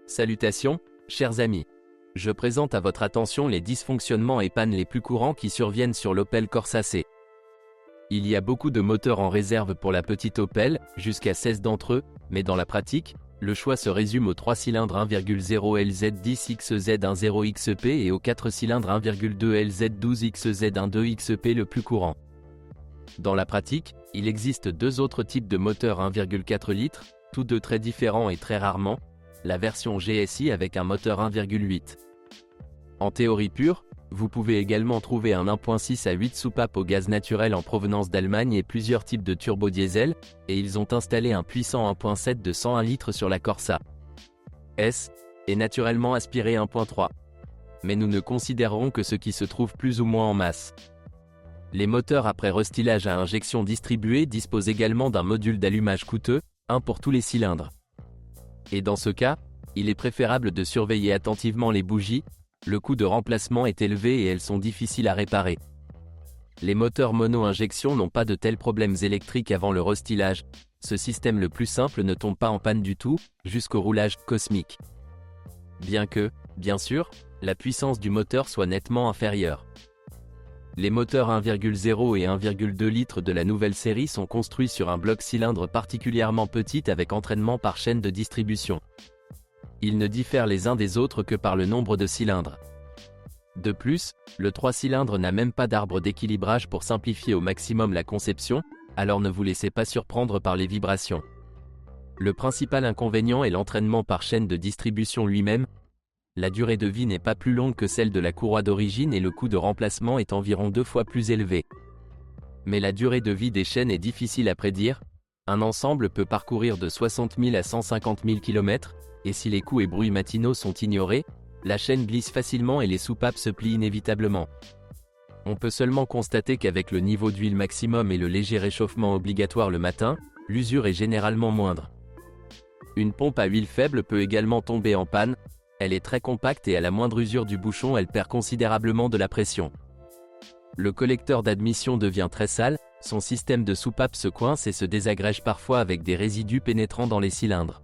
Salutations, chers amis. Je présente à votre attention les dysfonctionnements et pannes les plus courants qui surviennent sur l'Opel Corsa C. Il y a beaucoup de moteurs en réserve pour la petite Opel, jusqu'à 16 d'entre eux, mais dans la pratique, le choix se résume aux 3 cylindres 1,0 LZ10XZ10XP et aux 4 cylindres 1,2 LZ12XZ12XP le plus courant. Dans la pratique, il existe deux autres types de moteurs 1,4 litres, tous deux très différents et très rarement, la version GSI avec un moteur 1,8. En théorie pure, vous pouvez également trouver un 1.6 à 8 soupapes au gaz naturel en provenance d'Allemagne et plusieurs types de turbo-diesel, et ils ont installé un puissant 1.7 de 101 litres sur la Corsa S, et naturellement aspiré 1.3. Mais nous ne considérerons que ce qui se trouve plus ou moins en masse. Les moteurs après restylage à injection distribuée disposent également d'un module d'allumage coûteux, un pour tous les cylindres. Et dans ce cas, il est préférable de surveiller attentivement les bougies, le coût de remplacement est élevé et elles sont difficiles à réparer. Les moteurs mono-injection n'ont pas de tels problèmes électriques avant le restylage, ce système le plus simple ne tombe pas en panne du tout, jusqu'au roulage cosmique. Bien que, bien sûr, la puissance du moteur soit nettement inférieure. Les moteurs 1,0 et 1,2 litres de la nouvelle série sont construits sur un bloc cylindre particulièrement petit avec entraînement par chaîne de distribution. Ils ne diffèrent les uns des autres que par le nombre de cylindres. De plus, le 3 cylindres n'a même pas d'arbre d'équilibrage pour simplifier au maximum la conception, alors ne vous laissez pas surprendre par les vibrations. Le principal inconvénient est l'entraînement par chaîne de distribution lui-même. La durée de vie n'est pas plus longue que celle de la courroie d'origine et le coût de remplacement est environ 2 fois plus élevé. Mais la durée de vie des chaînes est difficile à prédire. Un ensemble peut parcourir de 60 000 à 150 000 km, et si les coups et bruits matinaux sont ignorés, la chaîne glisse facilement et les soupapes se plient inévitablement. On peut seulement constater qu'avec le niveau d'huile maximum et le léger réchauffement obligatoire le matin, l'usure est généralement moindre. Une pompe à huile faible peut également tomber en panne. Elle est très compacte et à la moindre usure du bouchon elle perd considérablement de la pression. Le collecteur d'admission devient très sale, son système de soupape se coince et se désagrège parfois avec des résidus pénétrant dans les cylindres.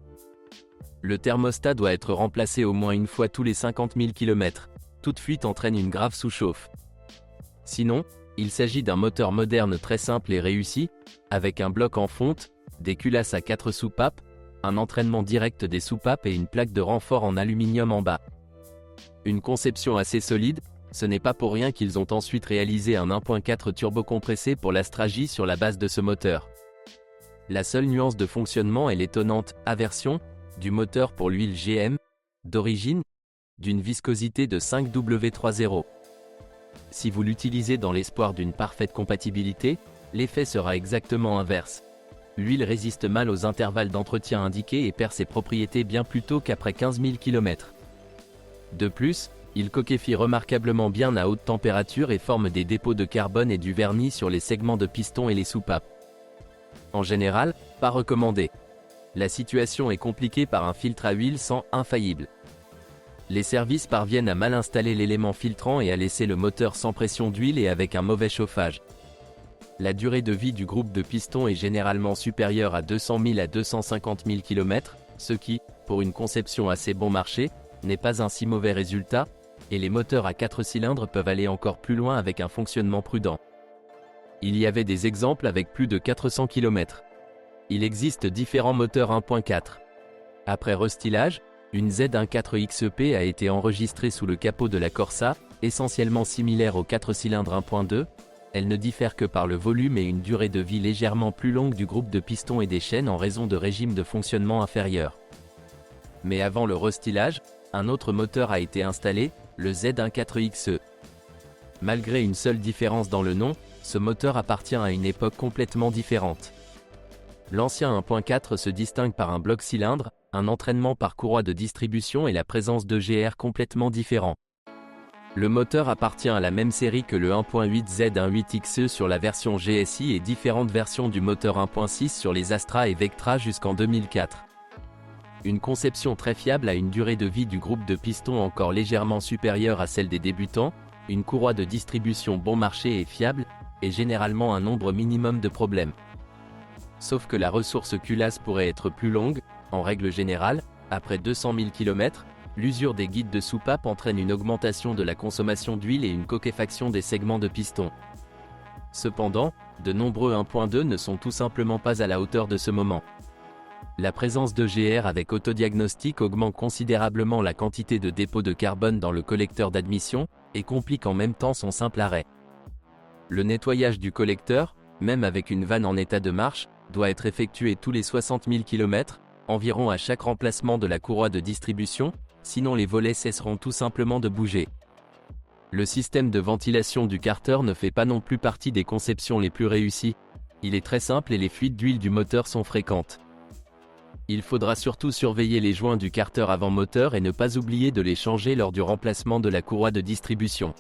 Le thermostat doit être remplacé au moins une fois tous les 50 000 km. Toute fuite entraîne une grave sous-chauffe. Sinon, il s'agit d'un moteur moderne très simple et réussi, avec un bloc en fonte, des culasses à 4 soupapes, un entraînement direct des soupapes et une plaque de renfort en aluminium en bas. Une conception assez solide, ce n'est pas pour rien qu'ils ont ensuite réalisé un 1.4 turbocompressé pour l'Astra-J sur la base de ce moteur. La seule nuance de fonctionnement est l'étonnante aversion du moteur pour l'huile GM, d'origine, d'une viscosité de 5W30. Si vous l'utilisez dans l'espoir d'une parfaite compatibilité, l'effet sera exactement inverse. L'huile résiste mal aux intervalles d'entretien indiqués et perd ses propriétés bien plus tôt qu'après 15 000 km. De plus, il coquéfie remarquablement bien à haute température et forme des dépôts de carbone et du vernis sur les segments de piston et les soupapes. En général, pas recommandé. La situation est compliquée par un filtre à huile sans infaillible. Les services parviennent à mal installer l'élément filtrant et à laisser le moteur sans pression d'huile et avec un mauvais chauffage. La durée de vie du groupe de pistons est généralement supérieure à 200 000 à 250 000 km, ce qui, pour une conception assez bon marché, n'est pas un si mauvais résultat, et les moteurs à 4 cylindres peuvent aller encore plus loin avec un fonctionnement prudent. Il y avait des exemples avec plus de 400 km. Il existe différents moteurs 1.4. Après restylage, une Z14XP a été enregistrée sous le capot de la Corsa, essentiellement similaire aux 4 cylindres 1.2. Elle ne diffère que par le volume et une durée de vie légèrement plus longue du groupe de pistons et des chaînes en raison de régimes de fonctionnement inférieurs. Mais avant le restylage, un autre moteur a été installé, le Z14XE. Malgré une seule différence dans le nom, ce moteur appartient à une époque complètement différente. L'ancien 1.4 se distingue par un bloc cylindre, un entraînement par courroie de distribution et la présence d'EGR complètement différents. Le moteur appartient à la même série que le 1.8 Z18XE sur la version GSI et différentes versions du moteur 1.6 sur les Astra et Vectra jusqu'en 2004. Une conception très fiable a une durée de vie du groupe de pistons encore légèrement supérieure à celle des débutants, une courroie de distribution bon marché et fiable, et généralement un nombre minimum de problèmes. Sauf que la ressource culasse pourrait être plus longue, en règle générale, Après 200 000 km, l'usure des guides de soupape entraîne une augmentation de la consommation d'huile et une coquefaction des segments de piston. Cependant, de nombreux 1.2 ne sont tout simplement pas à la hauteur de ce moment. La présence d'EGR avec autodiagnostic augmente considérablement la quantité de dépôt de carbone dans le collecteur d'admission et complique en même temps son simple arrêt. Le nettoyage du collecteur, même avec une vanne en état de marche, doit être effectué tous les 60 000 km, environ à chaque remplacement de la courroie de distribution, sinon les volets cesseront tout simplement de bouger. Le système de ventilation du carter ne fait pas non plus partie des conceptions les plus réussies. Il est très simple et les fuites d'huile du moteur sont fréquentes. Il faudra surtout surveiller les joints du carter avant moteur et ne pas oublier de les changer lors du remplacement de la courroie de distribution.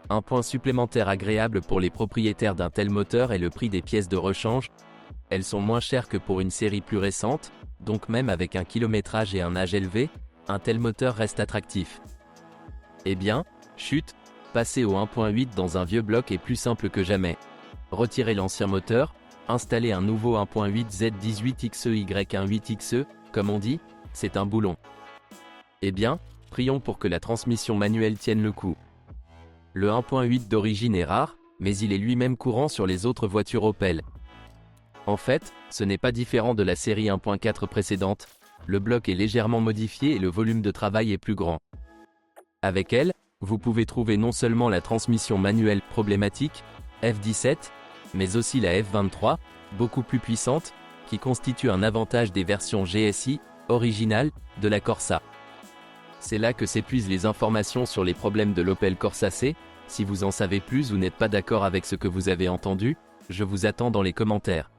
Un point supplémentaire agréable pour les propriétaires d'un tel moteur est le prix des pièces de rechange. Elles sont moins chères que pour une série plus récente, donc même avec un kilométrage et un âge élevé, un tel moteur reste attractif. Eh bien, chut, passer au 1.8 dans un vieux bloc est plus simple que jamais. Retirez l'ancien moteur, installer un nouveau 1.8 Z18XEY18XE, comme on dit, c'est un boulon. Eh bien, prions pour que la transmission manuelle tienne le coup. Le 1.8 d'origine est rare, mais il est lui-même courant sur les autres voitures Opel. En fait, ce n'est pas différent de la série 1.4 précédente, le bloc est légèrement modifié et le volume de travail est plus grand. Avec elle, vous pouvez trouver non seulement la transmission manuelle problématique, F17, mais aussi la F23, beaucoup plus puissante, qui constitue un avantage des versions GSI, originales, de la Corsa. C'est là que s'épuisent les informations sur les problèmes de l'Opel Corsa C. Si vous en savez plus ou n'êtes pas d'accord avec ce que vous avez entendu, je vous attends dans les commentaires.